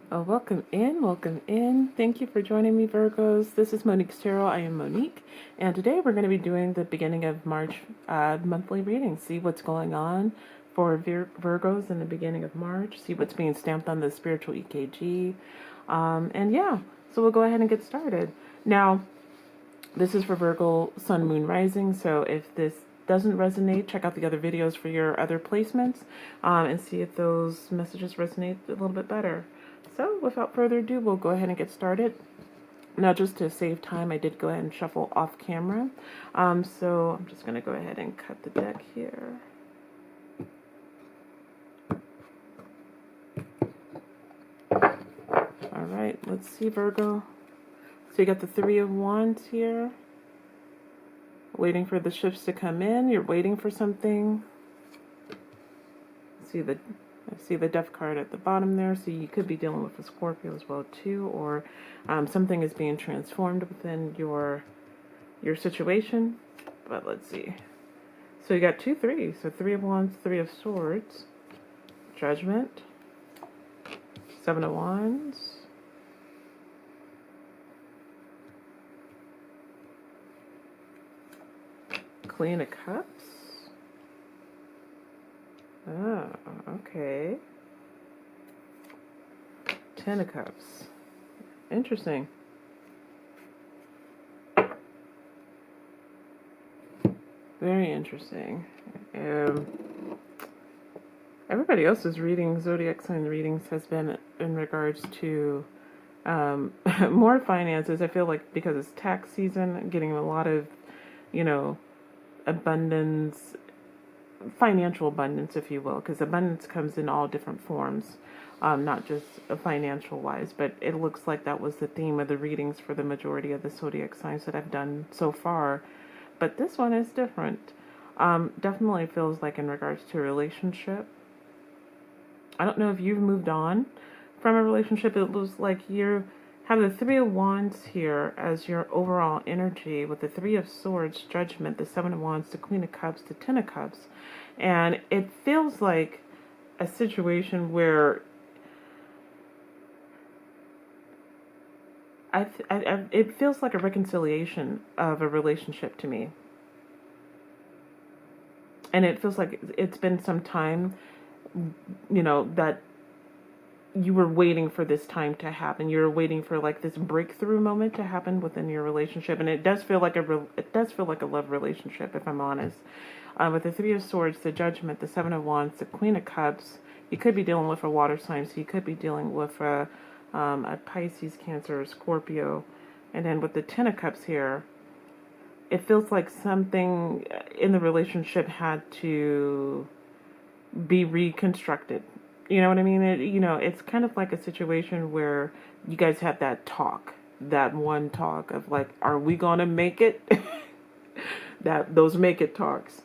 Welcome in, welcome in. Thank you for joining me, Virgos. This is Monique's Tarot. I am Monique, and today we're going to be doing the beginning of March monthly reading. See what's going on for Virgos in the beginning of March. See what's being stamped on the spiritual EKG. And yeah, so we'll go ahead and get started. Now, this is for Virgo, Sun, Moon, Rising. So if this doesn't resonate, check out the other videos for your other placements and see if those messages resonate a little bit better. So without further ado, we'll go ahead and get started. Now, just to save time, I did go ahead and shuffle off camera. So I'm just going to go ahead and cut the deck here. All right, let's see, Virgo. So you got the Three of Wands here. Waiting for the shifts to come in. You're waiting for something. I see the Death card at the bottom there, so you could be dealing with a Scorpio as well too, or something is being transformed within your situation. But let's see. So you got 2 3s. So Three of Wands, Three of Swords, Judgment, Seven of Wands, Queen of Cups. Oh, okay. Ten of Cups. Interesting. Very interesting. Everybody else's readings, zodiac sign readings, has been in regards to more finances. I feel like because it's tax season, getting a lot of, abundance, financial abundance, if you will, because abundance comes in all different forms, not just financial wise, but it looks like that was the theme of the readings for the majority of the zodiac signs that I've done so far. But this one is different. Definitely feels like in regards to a relationship. I don't know if you've moved on from a relationship. It was like you have the Three of Wands here as your overall energy, with the Three of Swords, Judgment, the Seven of Wands, the Queen of Cups, the Ten of Cups. And it feels like a situation where it feels like a reconciliation of a relationship to me. And it feels like it's been some time, that you were waiting for this time to happen. You were waiting for like this breakthrough moment to happen within your relationship, and it does feel like a love relationship, if I'm honest. With the Three of Swords, the Judgment, the Seven of Wands, the Queen of Cups, you could be dealing with a water sign, so you could be dealing with a Pisces, Cancer, or Scorpio, and then with the Ten of Cups here, it feels like something in the relationship had to be reconstructed. You know what I mean? It's kind of like a situation where you guys have that talk, that one talk of like, are we gonna make it? Those make it talks.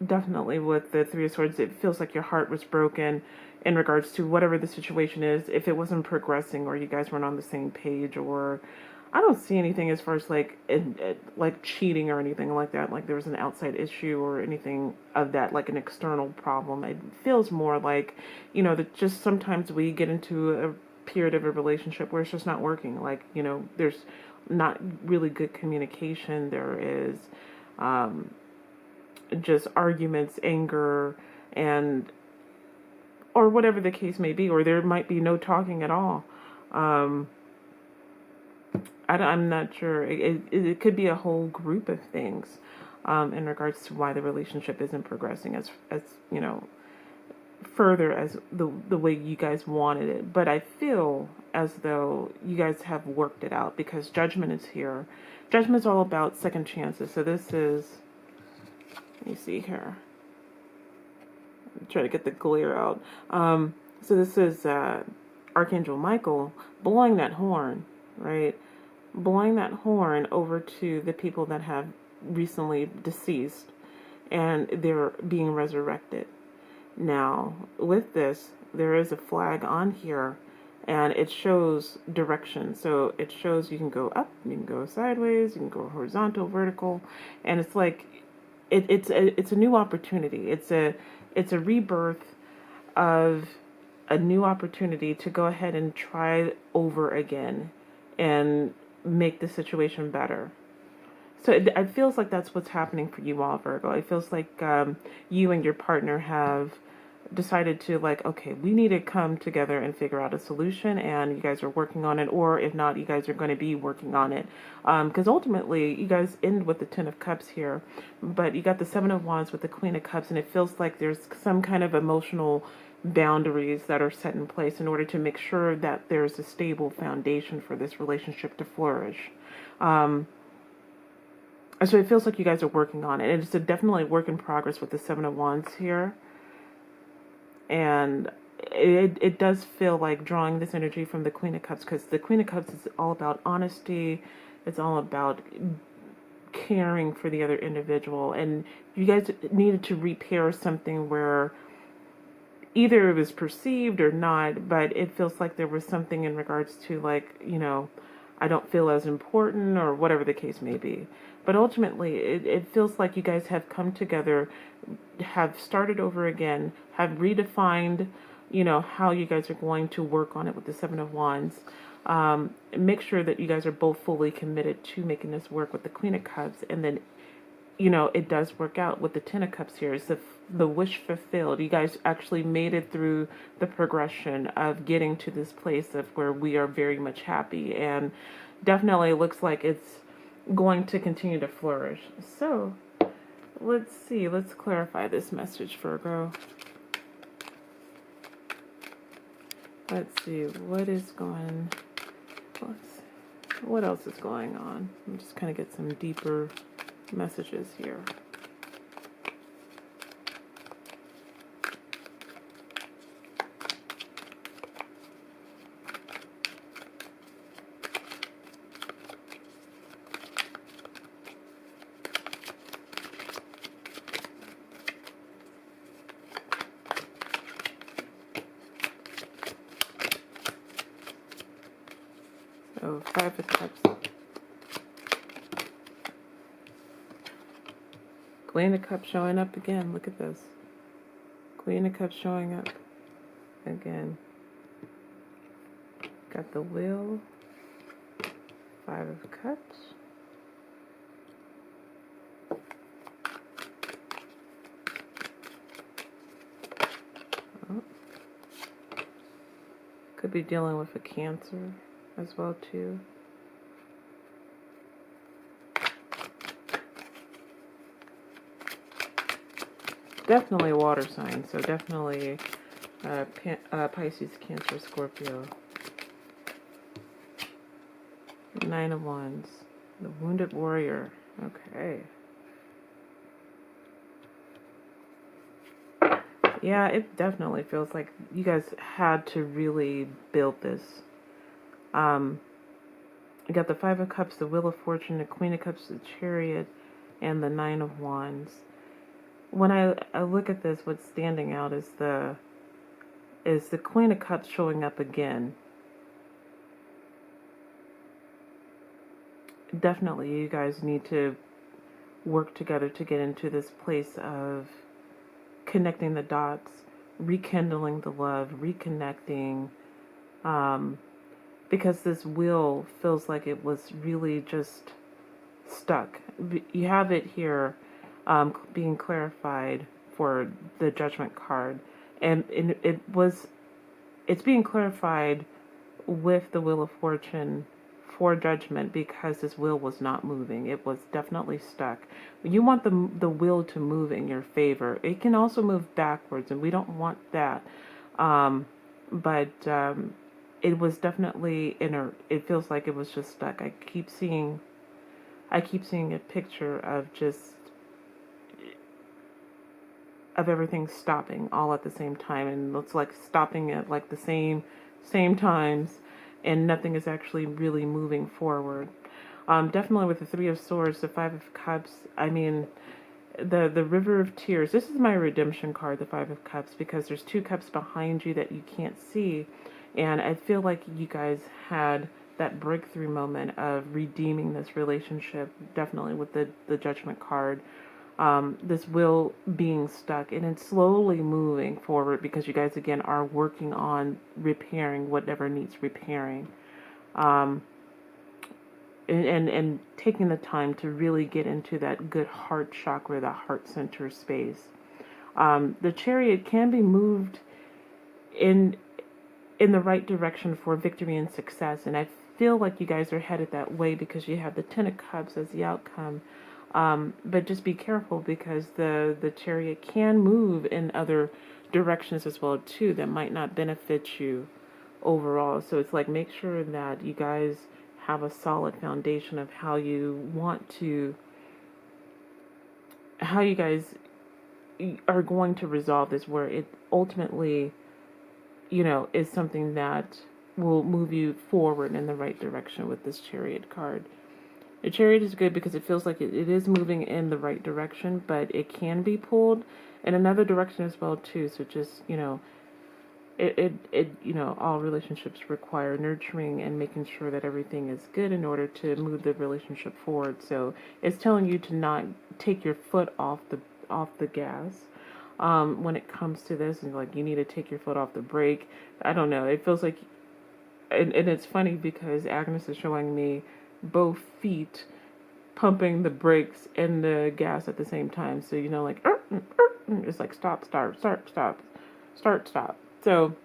Definitely with the Three of Swords, it feels like your heart was broken in regards to whatever the situation is. If it wasn't progressing, or you guys weren't on the same page, or I don't see anything as far as like cheating or anything like that. Like there was an outside issue or anything of that, like an external problem. It feels more like, that just sometimes we get into a period of a relationship where it's just not working. Like, there's not really good communication. There is just arguments, anger, or whatever the case may be, or there might be no talking at all. I'm not sure. It could be a whole group of things in regards to why the relationship isn't progressing as further as the way you guys wanted it. But I feel as though you guys have worked it out, because Judgment is here. Judgment is all about second chances. So this is, let me see here. I'm trying to get the glare out. So this is Archangel Michael blowing that horn, right? Blowing that horn over to the people that have recently deceased, and they're being resurrected. Now, with this, there is a flag on here, and it shows direction. So it shows you can go up, you can go sideways, you can go horizontal, vertical, and it's like it's a new opportunity. It's a rebirth of a new opportunity to go ahead and try over again and make the situation better. So it feels like that's what's happening for you all, Virgo. It feels like you and your partner have decided to, like, okay, we need to come together and figure out a solution, and you guys are working on it, or if not, you guys are going to be working on it. Because ultimately, you guys end with the Ten of Cups here, but you got the Seven of Wands with the Queen of Cups, and it feels like there's some kind of emotional boundaries that are set in place in order to make sure that there's a stable foundation for this relationship to flourish. So it feels like you guys are working on it. It's definitely a work in progress with the Seven of Wands here. And it does feel like drawing this energy from the Queen of Cups, because the Queen of Cups is all about honesty. It's all about caring for the other individual. And you guys needed to repair something where either it was perceived or not, but it feels like there was something in regards to, like, you know, I don't feel as important, or whatever the case may be. But ultimately, it feels like you guys have come together, have started over again, have redefined, you know, how you guys are going to work on it with the Seven of Wands. Make sure that you guys are both fully committed to making this work with the Queen of Cups. And then, you know, it does work out with the Ten of Cups here. It's the wish fulfilled. You guys actually made it through the progression of getting to this place of where we are very much happy. And definitely looks like it's going to continue to flourish. So let's see. Let's clarify this message, Virgo. Let's see. What else is going on? I'm just kind of get some deeper messages here. So, Five of Cups. Queen of Cups showing up again. Look at this. Queen of Cups showing up again. Got the Wheel. Five of Cups. Oh. Could be dealing with a Cancer as well too. Definitely a water sign, so definitely Pisces, Cancer, Scorpio. Nine of Wands. The Wounded Warrior. Okay. Yeah, it definitely feels like you guys had to really build this. You got the Five of Cups, the Wheel of Fortune, the Queen of Cups, the Chariot, and the Nine of Wands. When I look at this, what's standing out is the Queen of Cups showing up again. Definitely, you guys need to work together to get into this place of connecting the dots, rekindling the love, reconnecting, because this wheel feels like it was really just stuck. You have it here being clarified for the Judgment card, and it's being clarified with the Wheel of Fortune for Judgment, because this wheel was not moving. It was definitely stuck. You want the wheel to move in your favor. It can also move backwards, and we don't want that. But it was definitely inert. It feels like it was just stuck. I keep seeing a picture of everything stopping all at the same time, and it's like stopping at like the same times, and nothing is actually really moving forward. Definitely with the Three of Swords, the Five of Cups, I mean, the River of Tears. This is my redemption card, the Five of Cups, because there's two cups behind you that you can't see. And I feel like you guys had that breakthrough moment of redeeming this relationship, definitely with the Judgment card. this wheel being stuck, and it's slowly moving forward because you guys again are working on repairing whatever needs repairing, and taking the time to really get into that good heart chakra, that heart center space. The Chariot can be moved in the right direction for victory and success, and I feel like you guys are headed that way because you have the Ten of Cups as the outcome. But just be careful because the Chariot can move in other directions as well too that might not benefit you overall. So it's like, make sure that you guys have a solid foundation of how you guys are going to resolve this, where it ultimately, is something that will move you forward in the right direction with this Chariot card. The Chariot is good because it feels like it is moving in the right direction, but it can be pulled in another direction as well too. So just, all relationships require nurturing and making sure that everything is good in order to move the relationship forward. So it's telling you to not take your foot off the gas when it comes to this, and like you need to take your foot off the brake. I don't know. It feels like, and it's funny because Agnes is showing me both feet pumping the brakes and the gas at the same time. So, like, it's like stop, start, start, stop, start, stop. So,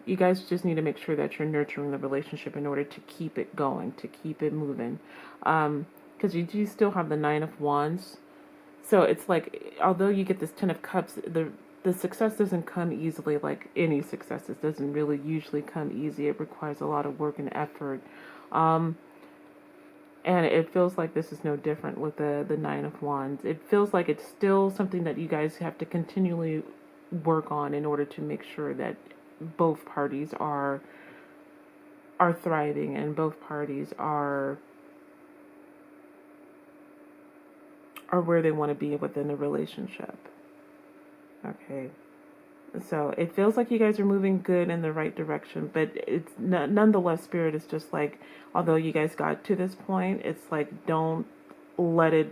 you guys just need to make sure that you're nurturing the relationship in order to keep it going, to keep it moving. Because you do still have the Nine of Wands. So it's like, although you get this Ten of Cups, the success doesn't come easily. Like any success, it doesn't really usually come easy. It requires a lot of work and effort. And it feels like this is no different with the Nine of Wands. It feels like it's still something that you guys have to continually work on in order to make sure that both parties are thriving and both parties are where they want to be within the relationship. Okay. So it feels like you guys are moving good in the right direction, but it's nonetheless, Spirit is just like, although you guys got to this point, it's like, don't let it,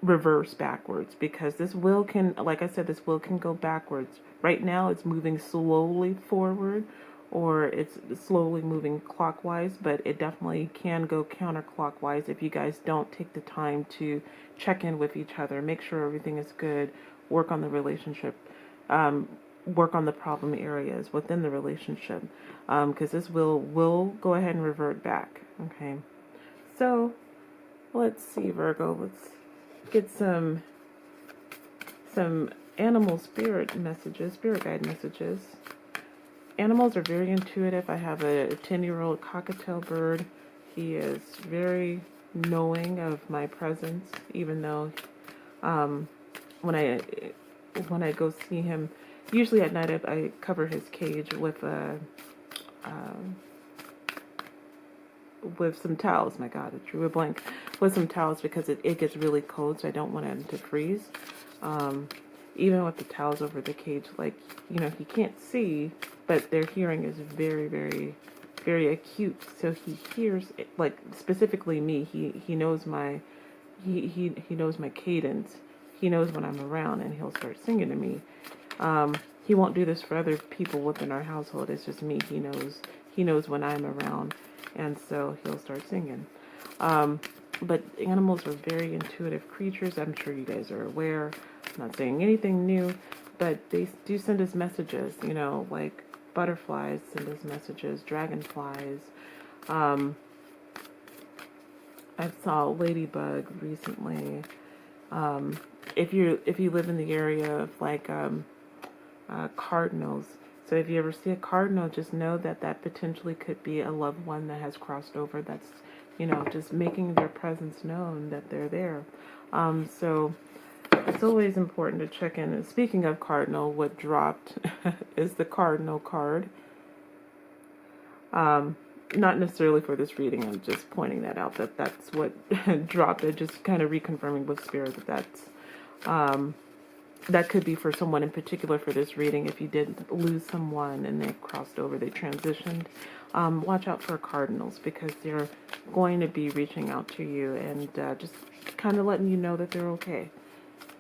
reverse backwards, because this wheel can, like I said, this wheel can go backwards. Right now it's moving slowly forward, or it's slowly moving clockwise, but it definitely can go counterclockwise if you guys don't take the time to check in with each other, make sure everything is good, work on the relationship. Work on the problem areas within the relationship, because this will go ahead and revert back. Okay, so let's see, Virgo. Let's get some animal spirit messages, spirit guide messages. Animals are very intuitive. I have a 10-year-old cockatiel bird. He is very knowing of my presence, even though when I go see him, usually at night I cover his cage with some towels. My God, it drew a blank. With some towels because it gets really cold, so I don't want him to freeze. Even with the towels over the cage, like, he can't see, but their hearing is very, very, very acute. So he hears, like, specifically me. He knows he knows my cadence. He knows when I'm around, and he'll start singing to me. He won't do this for other people within our household. It's just me. He knows when I'm around, and so he'll start singing. But animals are very intuitive creatures. I'm sure you guys are aware. I'm not saying anything new, but they do send us messages. Like butterflies send us messages, dragonflies. I saw a ladybug recently. If you live in the area of like cardinals, so if you ever see a cardinal, just know that potentially could be a loved one that has crossed over. That's just making their presence known, that they're there. So it's always important to check in. And speaking of cardinal, what dropped is the cardinal card. Not necessarily for this reading. I'm just pointing that out, that's what dropped. It just kind of reconfirming with Spirit that's that could be for someone in particular for this reading. If you did lose someone and they crossed over, they transitioned, watch out for cardinals, because they're going to be reaching out to you and just kind of letting you know that they're okay.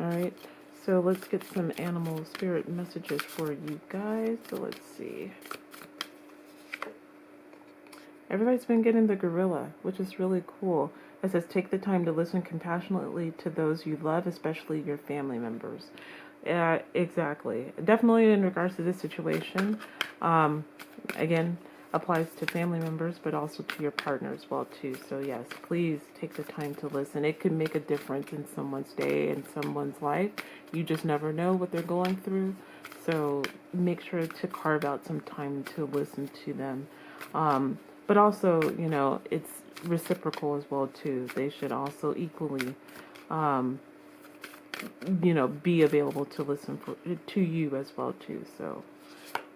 All right. So let's get some animal spirit messages for you guys. So let's see. Everybody's been getting the gorilla, which is really cool. It says, take the time to listen compassionately to those you love, especially your family members. Exactly. Definitely in regards to this situation, again, applies to family members, but also to your partner as well, too. So, yes, please take the time to listen. It could make a difference in someone's day, in someone's life. You just never know what they're going through. So make sure to carve out some time to listen to them. But also, you know, it's reciprocal as well, too. They should also equally, you know, be available to listen to you as well, too. So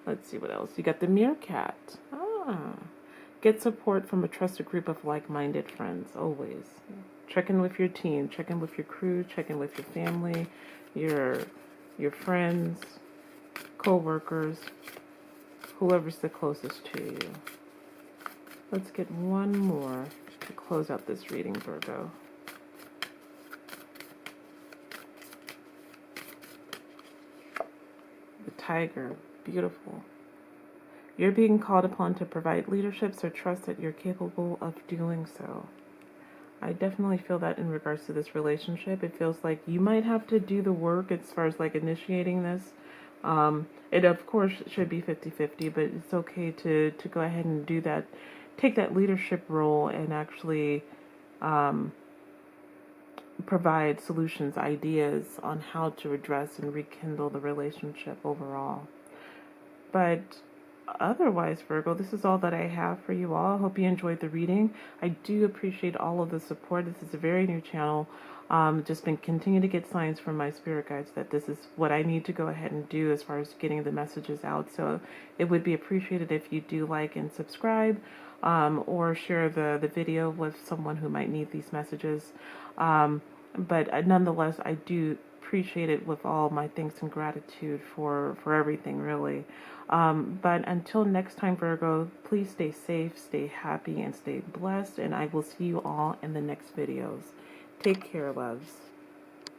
let's see what else. You got the meerkat. Get support from a trusted group of like-minded friends, always. Check in with your team. Check in with your crew. Check in with your family, your friends, co-workers, whoever's the closest to you. Let's get one more to close out this reading, Virgo. The tiger. Beautiful. You're being called upon to provide leadership, so trust that you're capable of doing so. I definitely feel that in regards to this relationship. It feels like you might have to do the work as far as like initiating this. It of course should be 50-50, but it's okay to go ahead and do that. Take that leadership role and actually provide solutions, ideas on how to address and rekindle the relationship overall. But otherwise, Virgo, this is all that I have for you all. I hope you enjoyed the reading. I do appreciate all of the support. This is a very new channel. Just been continuing to get signs from my spirit guides that this is what I need to go ahead and do as far as getting the messages out. So it would be appreciated if you do like and subscribe, or share the video with someone who might need these messages. But nonetheless, I do appreciate it with all my thanks and gratitude for everything, really. But until next time, Virgo, please stay safe, stay happy, and stay blessed. And I will see you all in the next videos. Take care, loves.